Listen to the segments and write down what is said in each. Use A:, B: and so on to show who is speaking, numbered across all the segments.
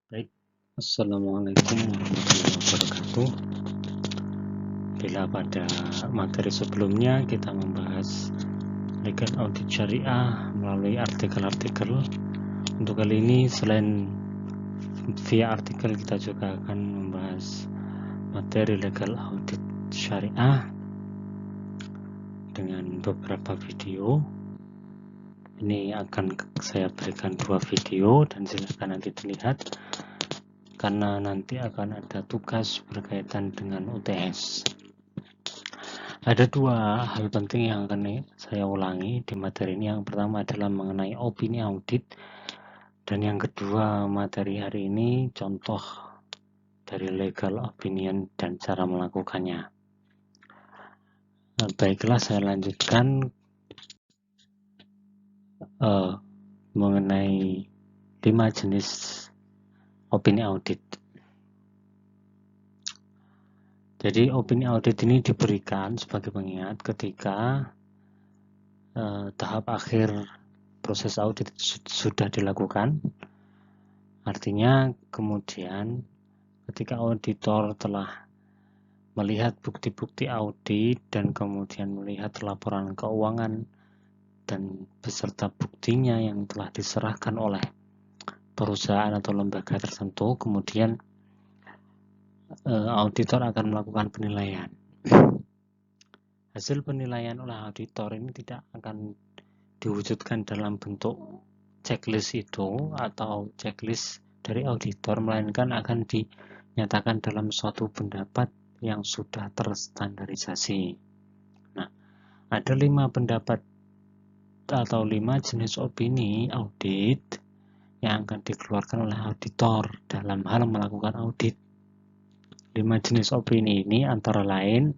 A: Baik, Assalamualaikum warahmatullahi wabarakatuh. Bila pada materi sebelumnya kita membahas legal audit syariah melalui artikel-artikel, untuk kali ini selain via artikel kita juga akan membahas materi legal audit syariah dengan beberapa video. Ini akan saya berikan 2 video dan silakan nanti dilihat karena nanti akan ada tugas berkaitan dengan UTS. Ada 2 hal penting yang akan saya ulangi di materi ini. Yang pertama adalah mengenai opini audit, dan yang kedua materi hari ini contoh dari legal opinion dan cara melakukannya. Baiklah, saya lanjutkan mengenai 5 jenis opini audit. Jadi opini audit ini diberikan sebagai pengingat ketika tahap akhir proses audit sudah dilakukan. Artinya kemudian ketika auditor telah melihat bukti-bukti audit dan kemudian melihat laporan keuangan dan beserta buktinya yang telah diserahkan oleh perusahaan atau lembaga tertentu, kemudian auditor akan melakukan penilaian. Hasil penilaian oleh auditor ini tidak akan diwujudkan dalam bentuk checklist itu atau checklist dari auditor, melainkan akan dinyatakan dalam suatu pendapat yang sudah terstandarisasi. Nah, ada 5 pendapat atau 5 jenis opini audit yang akan dikeluarkan oleh auditor dalam hal melakukan audit. 5 jenis opini ini antara lain,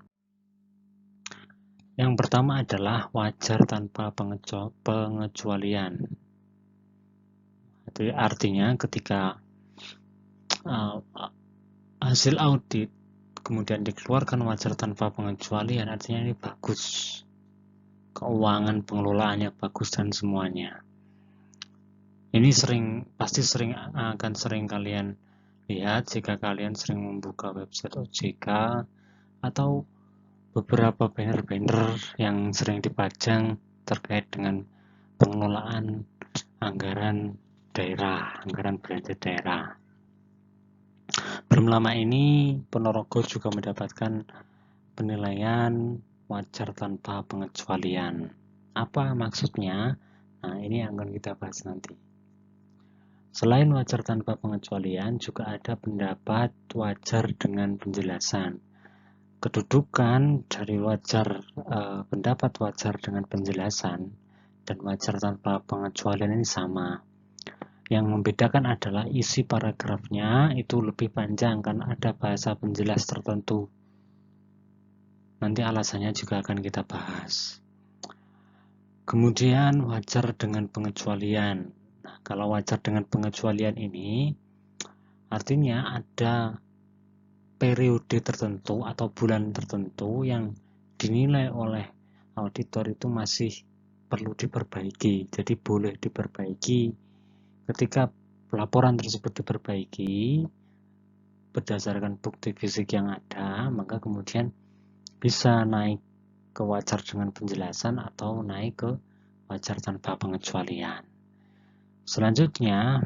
A: yang pertama adalah wajar tanpa pengecualian. Itu artinya ketika hasil audit kemudian dikeluarkan wajar tanpa pengecualian, artinya ini bagus, keuangan pengelolaannya bagus dan semuanya. Ini pasti akan sering kalian lihat jika kalian sering membuka website OJK atau beberapa banner-banner yang sering dipajang terkait dengan pengelolaan anggaran daerah, anggaran belanja daerah. Belum lama ini Ponorogo juga mendapatkan penilaian wajar tanpa pengecualian. Apa maksudnya? Nah, ini yang akan kita bahas nanti. Selain wajar tanpa pengecualian, juga ada pendapat wajar dengan penjelasan. Kedudukan dari pendapat wajar dengan penjelasan dan wajar tanpa pengecualian ini sama. Yang membedakan adalah isi paragrafnya itu lebih panjang karena ada bahasa penjelas tertentu. Nanti alasannya juga akan kita bahas. Kemudian wajar dengan pengecualian. Nah, kalau wajar dengan pengecualian ini artinya ada periode tertentu atau bulan tertentu yang dinilai oleh auditor itu masih perlu diperbaiki. Jadi boleh diperbaiki. Ketika laporan tersebut diperbaiki berdasarkan bukti fisik yang ada, maka kemudian bisa naik ke wajar dengan penjelasan atau naik ke wajar tanpa pengecualian. Selanjutnya,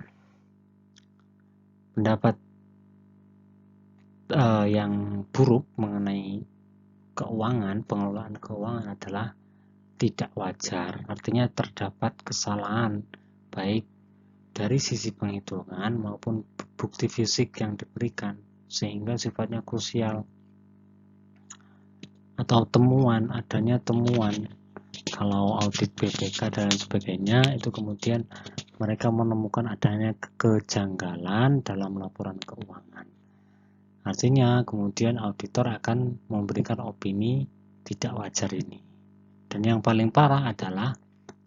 A: pendapat yang buruk mengenai keuangan, pengelolaan keuangan adalah tidak wajar. Artinya terdapat kesalahan baik dari sisi penghitungan maupun bukti fisik yang diberikan, sehingga sifatnya krusial. Atau adanya temuan, kalau audit BPK dan sebagainya, itu kemudian mereka menemukan adanya kejanggalan dalam laporan keuangan. Artinya kemudian auditor akan memberikan opini tidak wajar ini. Dan yang paling parah adalah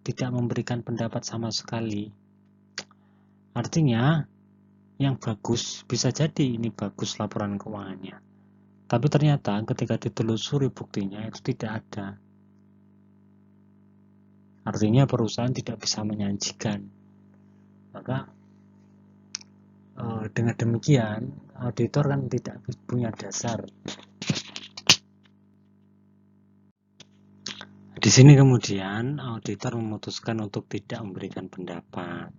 A: tidak memberikan pendapat sama sekali. Artinya yang bagus, bisa jadi ini bagus laporan keuangannya, tapi ternyata ketika ditelusuri buktinya itu tidak ada. Artinya perusahaan tidak bisa menyajikan. Maka Dengan demikian, auditor kan tidak punya dasar. Di sini kemudian auditor memutuskan untuk tidak memberikan pendapat.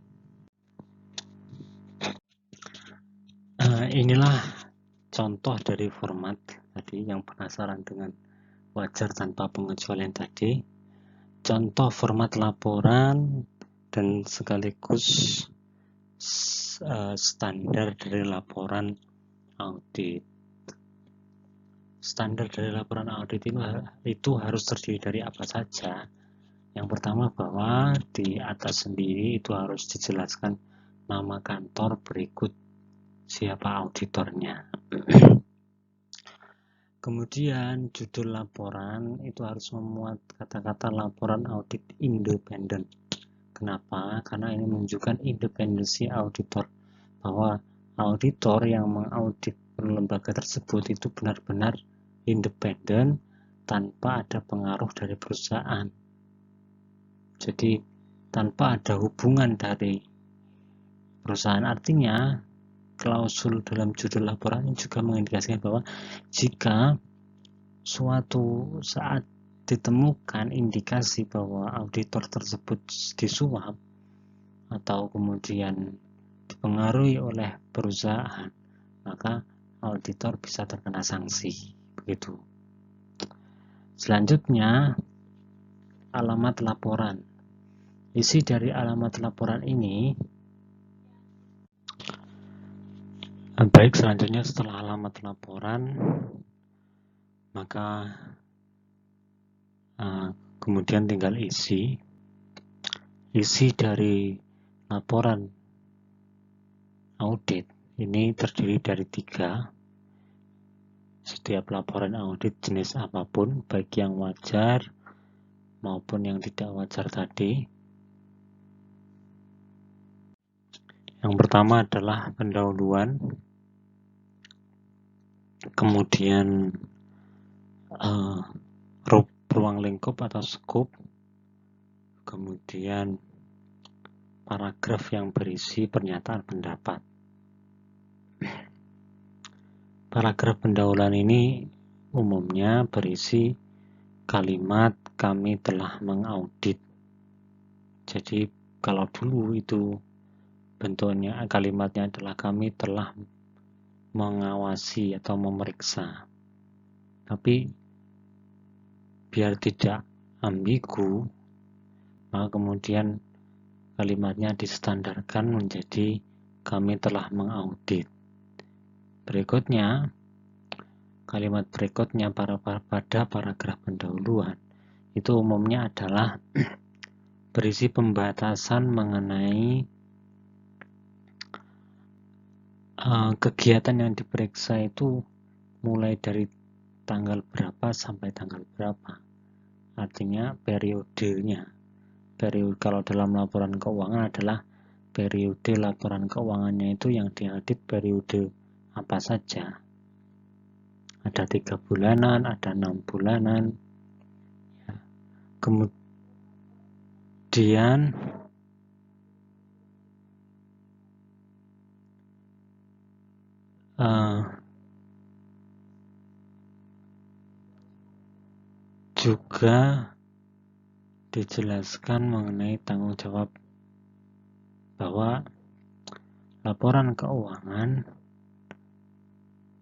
A: Inilah contoh dari format tadi yang penasaran dengan wajar tanpa pengecualian tadi. Contoh format laporan dan sekaligus standar dari laporan audit. Standar dari laporan audit itu harus terdiri dari apa saja. Yang pertama, bahwa di atas sendiri itu harus dijelaskan nama kantor berikut siapa auditornya. Kemudian judul laporan itu harus memuat kata-kata laporan audit independen. Kenapa? Karena ini menunjukkan independensi auditor, bahwa auditor yang mengaudit lembaga tersebut itu benar-benar independen tanpa ada pengaruh dari perusahaan. Jadi tanpa ada hubungan dari perusahaan. Artinya klausul dalam judul laporan juga mengindikasikan bahwa jika suatu saat ditemukan indikasi bahwa auditor tersebut disuap atau kemudian dipengaruhi oleh perusahaan, maka auditor bisa terkena sanksi. Begitu. Selanjutnya, alamat laporan. Isi dari alamat laporan ini, baik, selanjutnya setelah alamat laporan, maka kemudian tinggal isi dari laporan audit ini terdiri dari 3. Setiap laporan audit jenis apapun, baik yang wajar maupun yang tidak wajar tadi. Yang pertama adalah pendahuluan, kemudian ruang lingkup atau scope, kemudian paragraf yang berisi pernyataan pendapat. Paragraf pendahuluan ini umumnya berisi kalimat kami telah mengaudit. Jadi kalau dulu itu bentuknya kalimatnya adalah kami telah mengawasi atau memeriksa. Tapi biar tidak ambigu, maka kemudian kalimatnya distandarkan menjadi kami telah mengaudit. Berikutnya, kalimat berikutnya pada paragraf pendahuluan itu umumnya adalah berisi pembatasan mengenai kegiatan yang diperiksa itu mulai dari tanggal berapa sampai tanggal berapa. Artinya periodenya. Kalau dalam laporan keuangan adalah periode laporan keuangannya itu yang diaudit periode apa saja. Ada 3 bulanan, ada 6 bulanan. Kemudian juga dijelaskan mengenai tanggung jawab, bahwa laporan keuangan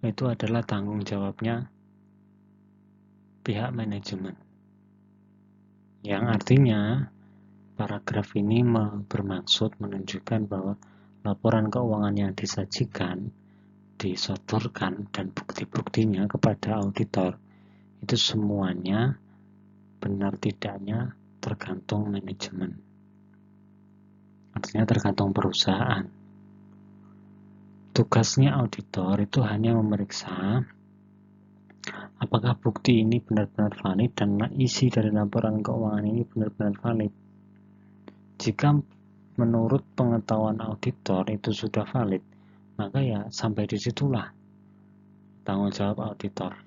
A: itu adalah tanggung jawabnya pihak manajemen. Yang artinya paragraf ini bermaksud menunjukkan bahwa laporan keuangan yang disajikan, disodorkan, dan bukti-buktinya kepada auditor itu semuanya benar tidaknya tergantung manajemen. Artinya tergantung perusahaan. Tugasnya auditor itu hanya memeriksa apakah bukti ini benar-benar valid dan isi dari laporan keuangan ini benar-benar valid. Jika menurut pengetahuan auditor itu sudah valid, maka ya sampai disitulah tanggung jawab auditor.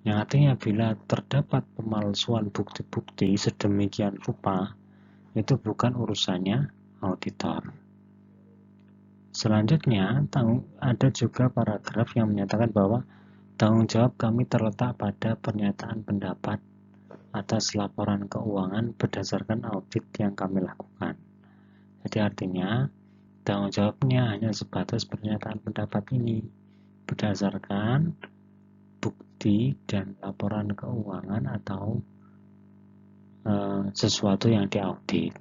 A: Yang artinya bila terdapat pemalsuan bukti-bukti sedemikian rupa, itu bukan urusannya auditor. Selanjutnya, ada juga paragraf yang menyatakan bahwa tanggung jawab kami terletak pada pernyataan pendapat atas laporan keuangan berdasarkan audit yang kami lakukan. Jadi artinya, tanggung jawabnya hanya sebatas pernyataan pendapat ini berdasarkan bukti dan laporan keuangan atau sesuatu yang diaudit.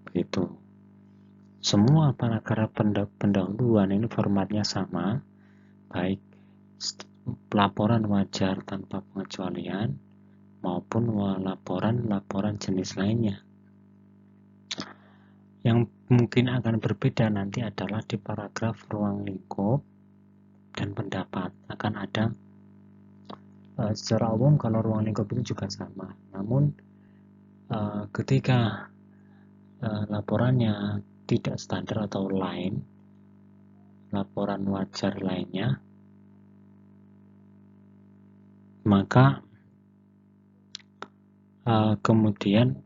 A: Begitu. Semua paragraf pendahuluan ini formatnya sama, baik laporan wajar tanpa pengecualian maupun laporan jenis lainnya. Yang mungkin akan berbeda nanti adalah di paragraf ruang lingkup dan pendapat. Akan ada secara umum kalau ruang lingkup itu juga sama, namun ketika laporannya tidak standar atau lain, laporan wajar lainnya, maka kemudian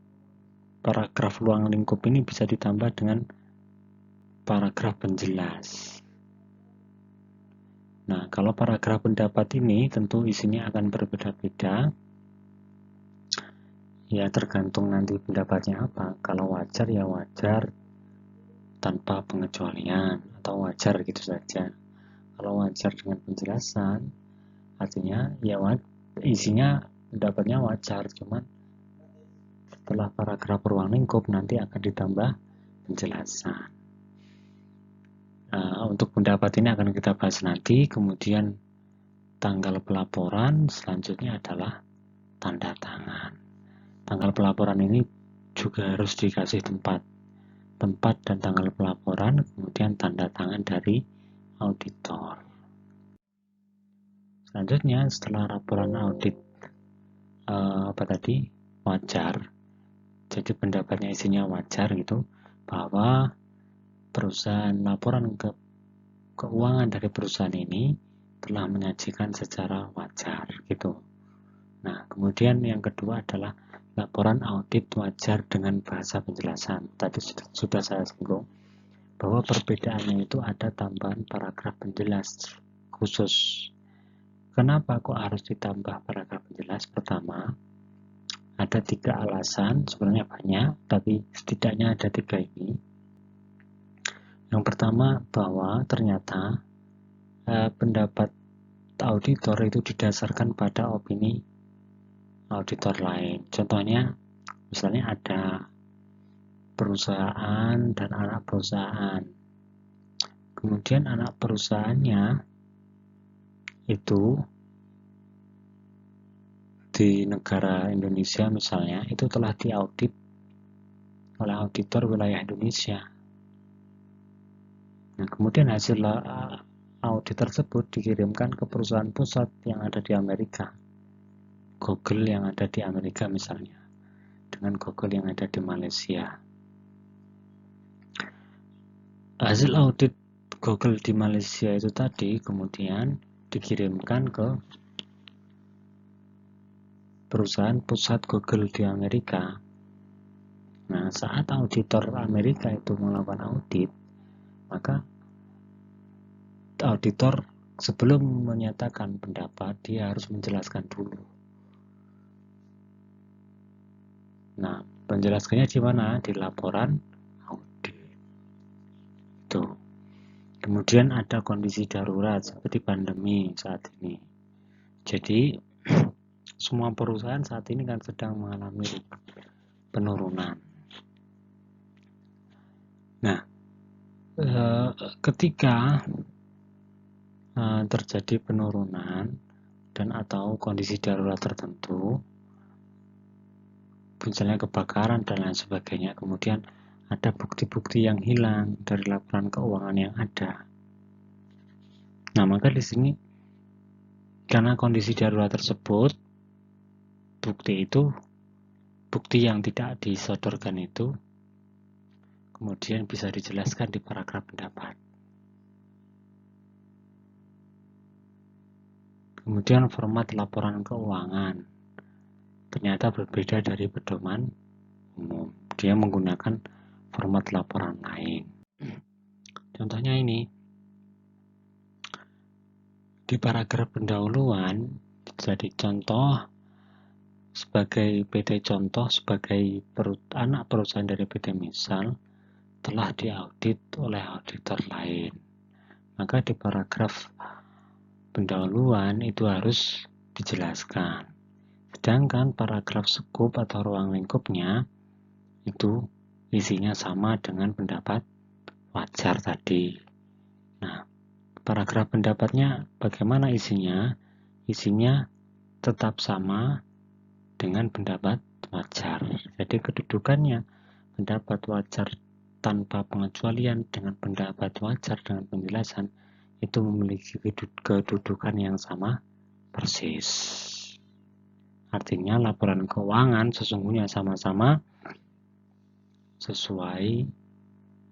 A: paragraf ruang lingkup ini bisa ditambah dengan paragraf penjelas. Nah, kalau paragraf pendapat ini tentu isinya akan berbeda-beda. Ya, tergantung nanti pendapatnya apa. Kalau wajar ya wajar tanpa pengecualian atau wajar gitu saja. Kalau wajar dengan penjelasan, artinya ya isinya pendapatnya wajar, cuman setelah paragraf ruang lingkup nanti akan ditambah penjelasan. Untuk pendapat ini akan kita bahas nanti. Kemudian tanggal pelaporan selanjutnya adalah tanda tangan. Tanggal pelaporan ini juga harus dikasih tempat dan tanggal pelaporan, kemudian tanda tangan dari auditor. Selanjutnya setelah laporan audit wajar, jadi pendapatnya isinya wajar gitu, bahwa laporan keuangan dari perusahaan ini telah menyajikan secara wajar gitu. Nah, kemudian yang kedua adalah laporan audit wajar dengan bahasa penjelasan. Tadi sudah saya singgung bahwa perbedaannya itu ada tambahan paragraf penjelas khusus. Kenapa kok harus ditambah paragraf penjelas? Pertama, ada 3 alasan, sebenarnya banyak, tapi setidaknya ada 3 ini. Yang pertama, bahwa ternyata pendapat auditor itu didasarkan pada opini auditor lain. Contohnya, misalnya ada perusahaan dan anak perusahaan. Kemudian anak perusahaannya itu di negara Indonesia misalnya, itu telah diaudit oleh auditor wilayah Indonesia. Nah, kemudian hasil audit tersebut dikirimkan ke perusahaan pusat yang ada di Amerika. Google yang ada di Amerika misalnya, dengan Google yang ada di Malaysia. Hasil audit Google di Malaysia itu tadi kemudian dikirimkan ke perusahaan pusat Google di Amerika. Nah, saat auditor Amerika itu melakukan audit, maka auditor sebelum menyatakan pendapat, dia harus menjelaskan dulu. Nah, penjelasannya di mana? Di laporan audit. Tuh. Kemudian ada kondisi darurat seperti pandemi saat ini. Jadi, semua perusahaan saat ini kan sedang mengalami penurunan. Nah, ketika terjadi penurunan dan atau kondisi darurat tertentu, misalnya kebakaran dan lain sebagainya, kemudian ada bukti-bukti yang hilang dari laporan keuangan yang ada. Nah, maka di sini karena kondisi darurat tersebut, bukti yang tidak disodorkan itu kemudian bisa dijelaskan di paragraf pendapat. Kemudian format laporan keuangan ternyata berbeda dari pedoman umum. Dia menggunakan format laporan lain. Contohnya ini, di paragraf pendahuluan jadi contoh sebagai PT contoh sebagai anak perusahaan dari PT misal telah diaudit oleh auditor lain. Maka di paragraf pendahuluan itu harus dijelaskan. Sedangkan paragraf scope atau ruang lingkupnya itu isinya sama dengan pendapat wajar tadi. Nah, paragraf pendapatnya bagaimana isinya? Isinya tetap sama dengan pendapat wajar. Jadi kedudukannya pendapat wajar tanpa pengecualian dengan pendapat wajar dengan penjelasan itu memiliki kedudukan yang sama persis. Artinya laporan keuangan sesungguhnya sama-sama sesuai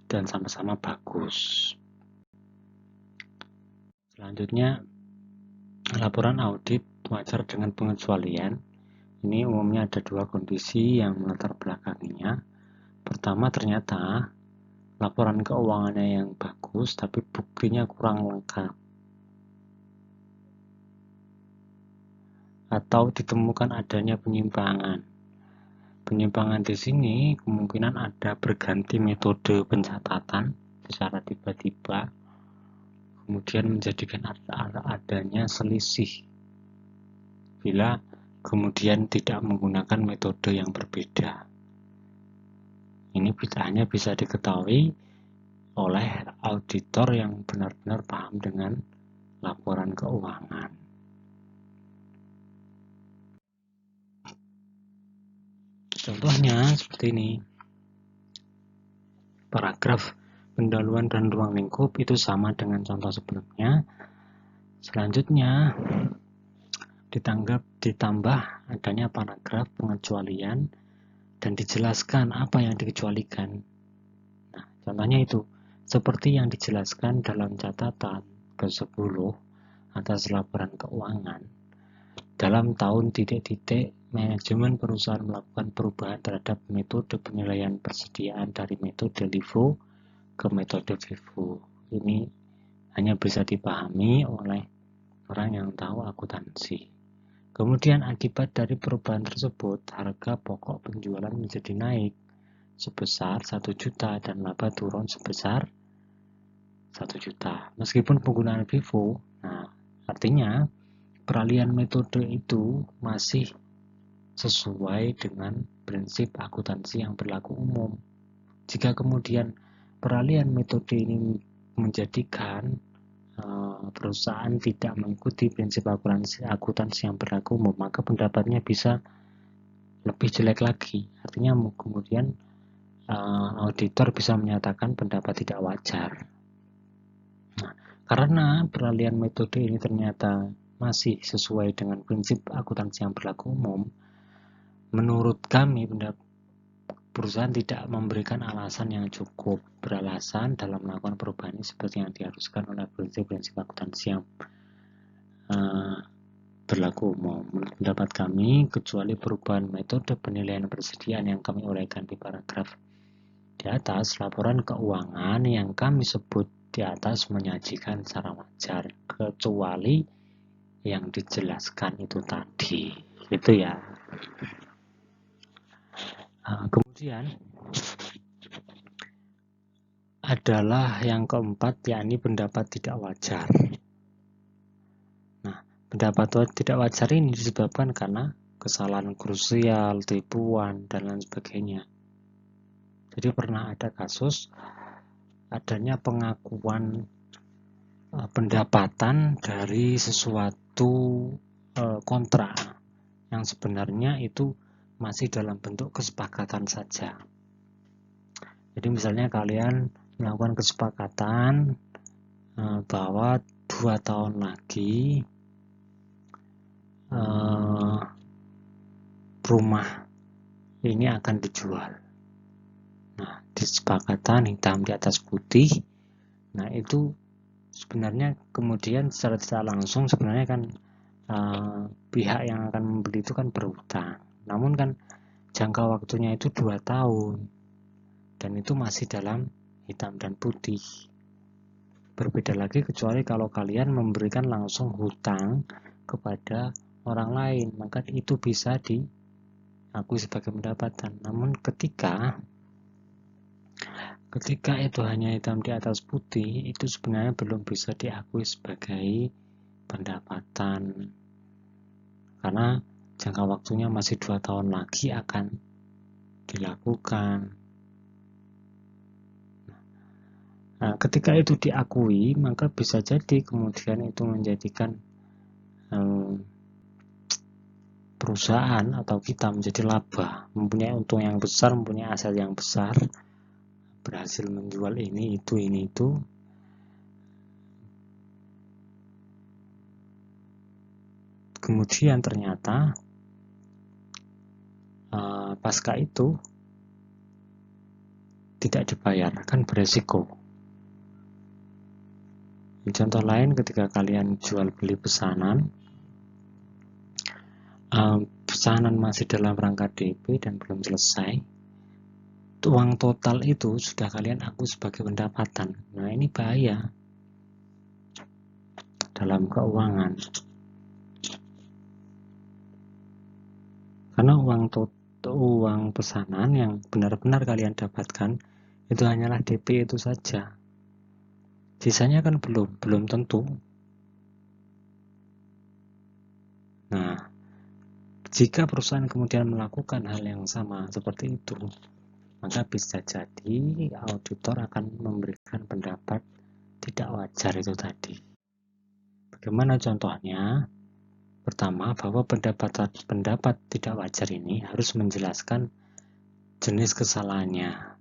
A: dan sama-sama bagus. Selanjutnya, laporan audit wajar dengan pengecualian. Ini umumnya ada dua kondisi yang melatar belakanginya. Pertama, ternyata laporan keuangannya yang bagus, tapi buktinya kurang lengkap. Atau ditemukan adanya penyimpangan. Penyimpangan di sini kemungkinan ada berganti metode pencatatan secara tiba-tiba, kemudian menjadikan adanya selisih bila kemudian tidak menggunakan metode yang berbeda. Ini hanya bisa diketahui oleh auditor yang benar-benar paham dengan laporan keuangan. Contohnya seperti ini. Paragraf pendahuluan dan ruang lingkup itu sama dengan contoh sebelumnya. Selanjutnya ditambah adanya paragraf pengecualian dan dijelaskan apa yang dikecualikan. Nah, contohnya itu seperti yang dijelaskan dalam catatan ke-10 atas laporan keuangan. Dalam tahun titik-titik, manajemen perusahaan melakukan perubahan terhadap metode penilaian persediaan dari metode LIFO ke metode FIFO. Ini hanya bisa dipahami oleh orang yang tahu akuntansi. Kemudian akibat dari perubahan tersebut, harga pokok penjualan menjadi naik sebesar 1 juta dan laba turun sebesar 1 juta. Meskipun penggunaan FIFO, nah artinya peralihan metode itu masih sesuai dengan prinsip akuntansi yang berlaku umum. Jika kemudian peralihan metode ini menjadikan perusahaan tidak mengikuti prinsip akuntansi yang berlaku umum, maka pendapatnya bisa lebih jelek lagi. Artinya kemudian auditor bisa menyatakan pendapat tidak wajar. Nah, karena peralihan metode ini ternyata masih sesuai dengan prinsip akuntansi yang berlaku umum, menurut kami perusahaan tidak memberikan alasan yang cukup beralasan dalam melakukan perubahan ini seperti yang diharuskan oleh prinsip-prinsip akuntansi yang berlaku umum. Menurut pendapat kami, kecuali perubahan metode penilaian persediaan yang kami uraikan di paragraf di atas, laporan keuangan yang kami sebut di atas menyajikan secara wajar, kecuali yang dijelaskan itu tadi. Itu ya. Kemudian adalah yang keempat, yakni pendapat tidak wajar. Nah, pendapat tidak wajar ini disebabkan karena kesalahan krusial, tipuan, dan lain sebagainya. Jadi pernah ada kasus adanya pengakuan pendapatan dari sesuatu kontrak yang sebenarnya itu masih dalam bentuk kesepakatan saja. Jadi misalnya kalian melakukan kesepakatan bahwa 2 tahun lagi rumah ini akan dijual. Nah, disepakatan hitam di atas putih. Nah, itu sebenarnya kemudian secara tidak langsung sebenarnya kan pihak yang akan membeli itu kan berhutang. Namun kan jangka waktunya itu 2 tahun. Dan itu masih dalam hitam dan putih. Berbeda lagi kecuali kalau kalian memberikan langsung hutang kepada orang lain, maka itu bisa diakui sebagai pendapatan. Namun ketika itu hanya hitam di atas putih, itu sebenarnya belum bisa diakui sebagai pendapatan. Karena jangka waktunya masih 2 tahun lagi akan dilakukan. Nah, ketika itu diakui, maka bisa jadi kemudian itu menjadikan perusahaan atau kita menjadi laba, mempunyai untung yang besar, mempunyai aset yang besar, berhasil menjual ini itu. Kemudian ternyata pasca itu tidak dibayar, kan beresiko. Contoh lain, ketika kalian jual beli pesanan, pesanan masih dalam rangka DP dan belum selesai, uang total itu sudah kalian akui sebagai pendapatan. Nah, ini bahaya dalam keuangan. Karena uang pesanan yang benar-benar kalian dapatkan itu hanyalah DP itu saja. Sisanya kan belum tentu. Nah, jika perusahaan kemudian melakukan hal yang sama seperti itu, maka bisa jadi auditor akan memberikan pendapat tidak wajar itu tadi. Bagaimana contohnya? Pertama, bahwa pendapat tidak wajar ini harus menjelaskan jenis kesalahannya.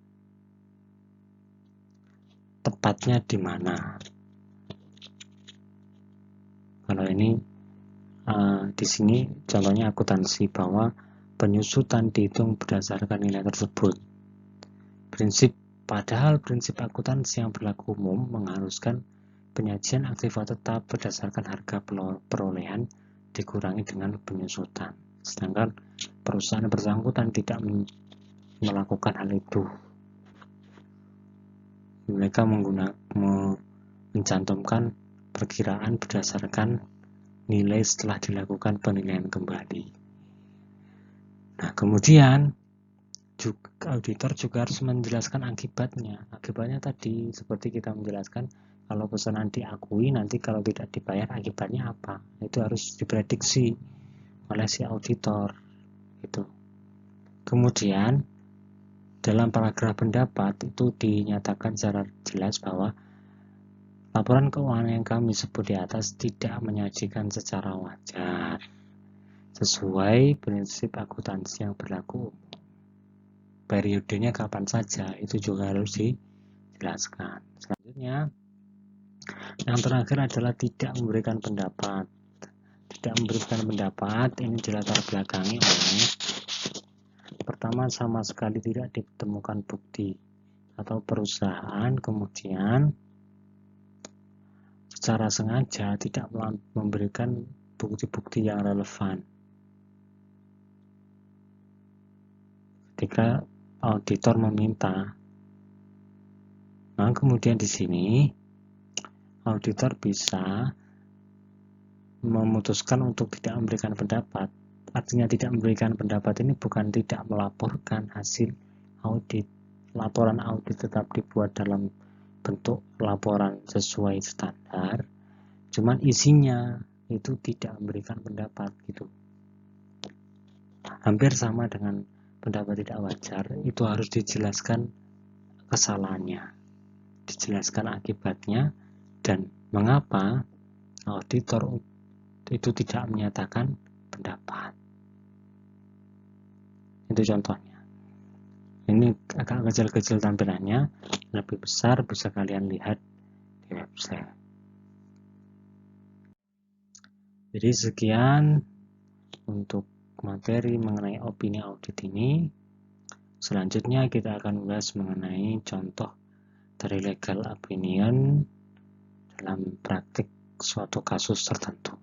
A: Tepatnya di mana? Kalau ini di sini contohnya akuntansi, bahwa penyusutan dihitung berdasarkan nilai tersebut. Padahal prinsip akuntansi yang berlaku umum mengharuskan penyajian aktiva tetap berdasarkan harga perolehan dikurangi dengan penyusutan. Sedangkan perusahaan bersangkutan tidak melakukan hal itu. Mereka mencantumkan perkiraan berdasarkan nilai setelah dilakukan penilaian kembali. Nah, kemudian auditor juga harus menjelaskan akibatnya. Akibatnya tadi seperti kita menjelaskan, kalau pesanan diakui, nanti kalau tidak dibayar akibatnya apa? Itu harus diprediksi oleh si auditor. Itu. Kemudian dalam paragraf pendapat itu dinyatakan secara jelas bahwa laporan keuangan yang kami sebut di atas tidak menyajikan secara wajar sesuai prinsip akuntansi yang berlaku. Periodenya kapan saja itu juga harus dijelaskan. Selanjutnya, yang terakhir adalah tidak memberikan pendapat. Tidak memberikan pendapat ini dilatar belakangi oleh pertama, sama sekali tidak ditemukan bukti atau perusahaan kemudian secara sengaja tidak memberikan bukti-bukti yang relevan. Ketika auditor meminta, nah kemudian di sini auditor bisa memutuskan untuk tidak memberikan pendapat. Artinya tidak memberikan pendapat ini bukan tidak melaporkan hasil audit. Laporan audit tetap dibuat dalam bentuk laporan sesuai standar, cuman isinya itu tidak memberikan pendapat gitu. Hampir sama dengan pendapat tidak wajar, itu harus dijelaskan kesalahannya, dijelaskan akibatnya, dan mengapa auditor itu tidak menyatakan pendapat. Itu contohnya. Ini agak kecil-kecil tampilannya, lebih besar bisa kalian lihat di website. Jadi sekian untuk materi mengenai opini audit ini. Selanjutnya kita akan membahas mengenai contoh dari legal opinion dalam praktik suatu kasus tertentu.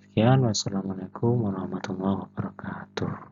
A: Sekian, wassalamualaikum warahmatullahi wabarakatuh.